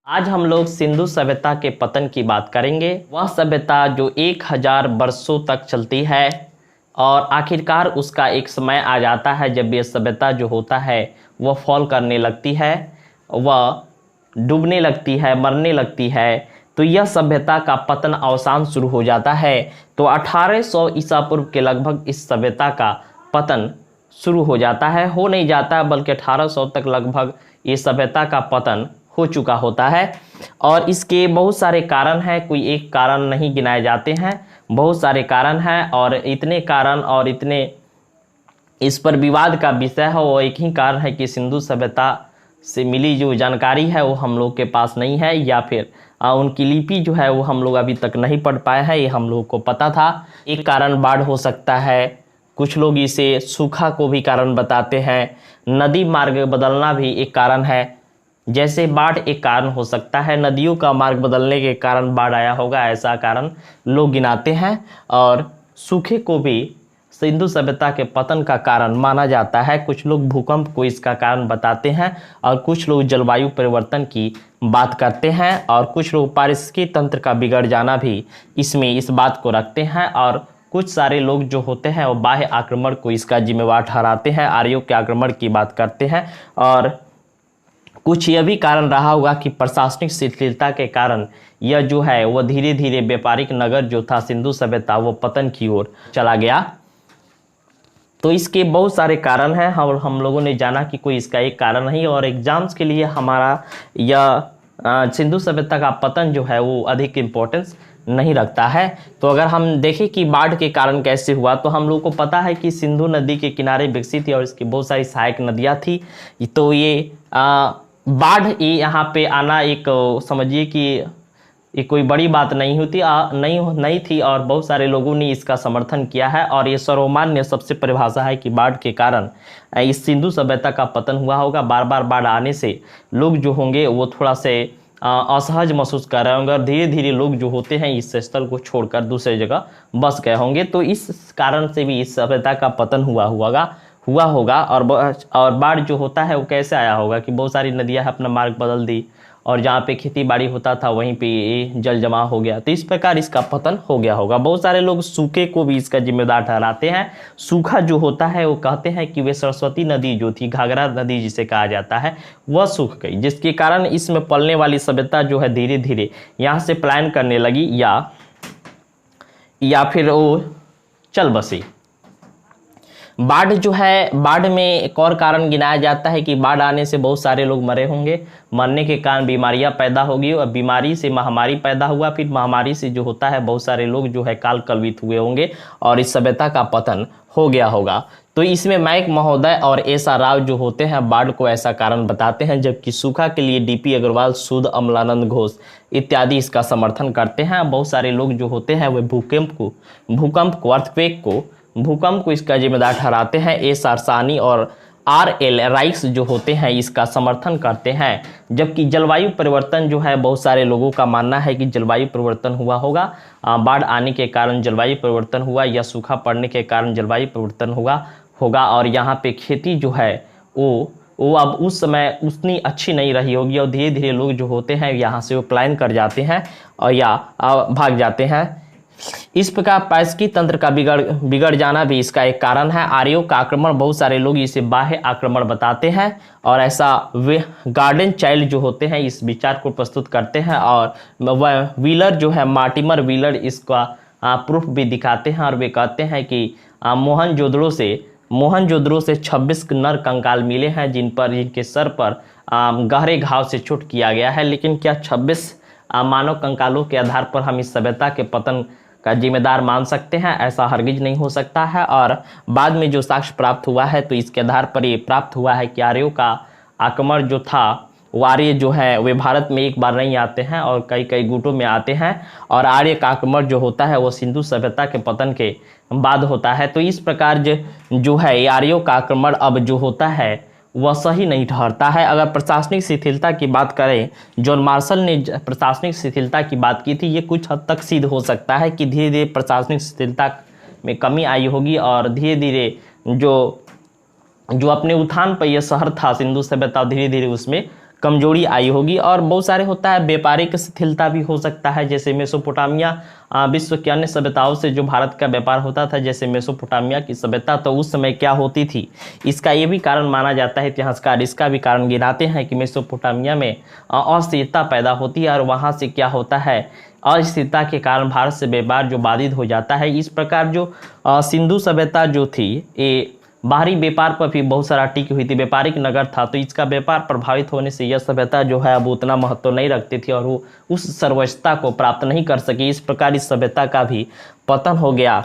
आज हम लोग सिंधु सभ्यता के पतन की बात करेंगे। वह सभ्यता जो 1000 वर्षों तक चलती है और आखिरकार उसका एक समय आ जाता है जब यह सभ्यता जो होता है वह फॉल करने लगती है, वह डूबने लगती है, मरने लगती है। तो यह सभ्यता का पतन अवसान शुरू हो जाता है। तो 1800 ईसा पूर्व के लगभग इस सभ्यता का पतन शुरू हो जाता है, हो नहीं जाता बल्कि 1800 तक लगभग ये सभ्यता का पतन हो चुका होता है। और इसके बहुत सारे कारण हैं, कोई एक कारण नहीं गिनाए जाते हैं, बहुत सारे कारण हैं। और इतने कारण और इतने इस पर विवाद का विषय है, वो एक ही कारण है कि सिंधु सभ्यता से मिली जो जानकारी है वो हम लोग के पास नहीं है, या फिर उनकी लिपि जो है वो हम लोग अभी तक नहीं पढ़ पाए हैं। ये हम लोग को पता था। एक कारण बाढ़ हो सकता है, कुछ लोग इसे सूखा को भी कारण बताते हैं। नदी मार्ग बदलना भी एक कारण है। जैसे बाढ़ एक कारण हो सकता है, नदियों का मार्ग बदलने के कारण बाढ़ आया होगा, ऐसा कारण लोग गिनाते हैं। और सूखे को भी सिंधु सभ्यता के पतन का कारण माना जाता है। कुछ लोग भूकंप को इसका कारण बताते हैं, और कुछ लोग जलवायु परिवर्तन की बात करते हैं, और कुछ लोग पारिस्थितिकी तंत्र का बिगड़ जाना भी इसमें इस बात को रखते हैं। और कुछ सारे लोग जो होते हैं वो बाह्य आक्रमण को इसका जिम्मेवार ठहराते हैं, आर्यों के आक्रमण की बात करते हैं। और कुछ यह भी कारण रहा होगा कि प्रशासनिक शिथिलता के कारण यह जो है वह धीरे धीरे व्यापारिक नगर जो था सिंधु सभ्यता वो पतन की ओर चला गया। तो इसके बहुत सारे कारण हैं और हम लोगों ने जाना कि कोई इसका एक कारण नहीं। और एग्जाम्स के लिए हमारा यह सिंधु सभ्यता का पतन जो है वो अधिक इम्पोर्टेंस नहीं रखता है। तो अगर हम देखें कि बाढ़ के कारण कैसे हुआ, तो हम लोग को पता है कि सिंधु नदी के किनारे विकसित थी और इसकी बहुत सारी सहायक नदियाँ थी। तो ये बाढ़ यहाँ पे आना एक समझिए कि ये कोई बड़ी बात नहीं होती नहीं थी, और बहुत सारे लोगों ने इसका समर्थन किया है। और ये सर्वमान्य सबसे परिभाषा है कि बाढ़ के कारण इस सिंधु सभ्यता का पतन हुआ होगा। बार बार बाढ़ आने से लोग जो होंगे वो थोड़ा से असहज महसूस कर रहे होंगे, और धीरे धीरे लोग जो होते हैं इस स्थल को छोड़कर दूसरी जगह बस गए होंगे। तो इस कारण से भी इस सभ्यता का पतन हुआ होगा। और बाढ़ जो होता है वो कैसे आया होगा कि बहुत सारी नदियां अपना मार्ग बदल दी, और जहाँ पे खेती बाड़ी होता था वहीं पे ये जल जमा हो गया। तो इस प्रकार इसका पतन हो गया होगा। बहुत सारे लोग सूखे को भी इसका जिम्मेदार ठहराते हैं। सूखा जो होता है वो कहते हैं कि वे सरस्वती नदी जो थी, घाघरा नदी जिसे कहा जाता है, वह सूख गई, जिसके कारण इसमें पलने वाली सभ्यता जो है धीरे धीरे यहाँ से पलायन करने लगी, या फिर वो चल बसी। बाढ़ जो है, बाढ़ में एक और कारण गिनाया जाता है कि बाढ़ आने से बहुत सारे लोग मरे होंगे। मरने के कारण बीमारियां पैदा होगी, और बीमारी से महामारी पैदा हुआ, फिर महामारी से जो होता है बहुत सारे लोग जो है काल कलवित हुए होंगे, और इस सभ्यता का पतन हो गया होगा। तो इसमें मैक महोदय और एस.आर. राव जो होते हैं बाढ़ को ऐसा कारण बताते हैं, जबकि सूखा के लिए डी.पी. अग्रवाल, सूद, अमलानंद घोष इत्यादि इसका समर्थन करते हैं। बहुत सारे लोग जो होते हैं वे भूकंप को इसका जिम्मेदार ठहराते हैं। एस.आर. सानी और आर.एल. राइक्स जो होते हैं इसका समर्थन करते हैं। जबकि जलवायु परिवर्तन जो है, बहुत सारे लोगों का मानना है कि जलवायु परिवर्तन हुआ होगा, बाढ़ आने के कारण जलवायु परिवर्तन हुआ, या सूखा पड़ने के कारण जलवायु परिवर्तन होगा। और यहाँ पे खेती जो है वो अब उस समय उतनी अच्छी नहीं रही होगी, और धीरे धीरे लोग जो होते हैं यहाँ से वो पलायन कर जाते हैं और या भाग जाते हैं। इस प्रकार पारिस्थितिकी तंत्र का बिगड़ जाना भी इसका एक कारण है। आर्यों का आक्रमण, बहुत सारे लोग इसे बाह्य आक्रमण बताते हैं, और ऐसा वे गार्डन चाइल्ड जो होते हैं इस विचार को प्रस्तुत करते हैं। और वह व्हीलर जो है, मार्टिमर व्हीलर, इसका प्रूफ भी दिखाते हैं, और वे कहते हैं कि मोहनजोदड़ो से 26 नर कंकाल मिले हैं जिनके सर पर गहरे घाव से चोट किया गया है। लेकिन क्या 26 मानव कंकालों के आधार पर हम इस सभ्यता के पतन का जिम्मेदार मान सकते हैं? ऐसा हरगिज नहीं हो सकता है। और बाद में जो साक्ष्य प्राप्त हुआ है तो इसके आधार पर ये प्राप्त हुआ है कि आर्यों का आक्रमण जो था, वो आर्य जो है वे भारत में एक बार नहीं आते हैं और कई कई गुटों में आते हैं, और आर्य का आक्रमण जो होता है वो सिंधु सभ्यता के पतन के बाद होता है। तो इस प्रकार जो है आर्यों का आक्रमण अब जो होता है वह सही नहीं ठहरता है। अगर प्रशासनिक शिथिलता की बात करें, जॉन मार्शल ने प्रशासनिक शिथिलता की बात की थी, ये कुछ हद तक सिद्ध हो सकता है कि धीरे धीरे प्रशासनिक शिथिलता में कमी आई होगी, और धीरे धीरे जो अपने उत्थान पर यह शहर था सिंधु सभ्यता, धीरे धीरे उसमें कमजोरी आई होगी। और बहुत सारे होता है व्यापारिक शिथिलता भी हो सकता है, जैसे मेसोपोटामिया विश्व की अन्य सभ्यताओं से जो भारत का व्यापार होता था, जैसे मेसोपोटामिया की सभ्यता, तो उस समय क्या होती थी, इसका ये भी कारण माना जाता है। इतिहासकार इसका भी कारण गिनाते हैं कि मेसोपोटामिया में अस्थिरता पैदा होती है और वहाँ से क्या होता है, अस्थिरता के कारण भारत से व्यापार जो बाधित हो जाता है। इस प्रकार जो सिंधु सभ्यता जो थी ये बाहरी व्यापार पर भी बहुत सारा टिकी हुई थी, व्यापारिक नगर था, तो इसका व्यापार प्रभावित होने से यह सभ्यता जो है अब उतना महत्व नहीं रखती थी और वो उस सर्वोच्चता को प्राप्त नहीं कर सकी। इस प्रकार इस सभ्यता का भी पतन हो गया।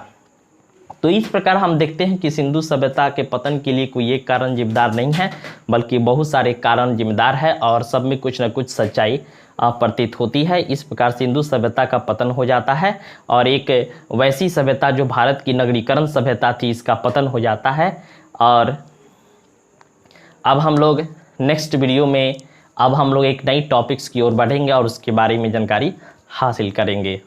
तो इस प्रकार हम देखते हैं कि सिंधु सभ्यता के पतन के लिए कोई एक कारण जिम्मेदार नहीं है, बल्कि बहुत सारे कारण जिम्मेदार है और सब में कुछ न कुछ सच्चाई प्रतीत होती है। इस प्रकार सिंधु सभ्यता का पतन हो जाता है और एक वैसी सभ्यता जो भारत की नगरीकरण सभ्यता थी, इसका पतन हो जाता है। और अब हम लोग नेक्स्ट वीडियो में अब हम लोग एक नई टॉपिक्स की ओर बढ़ेंगे और उसके बारे में जानकारी हासिल करेंगे।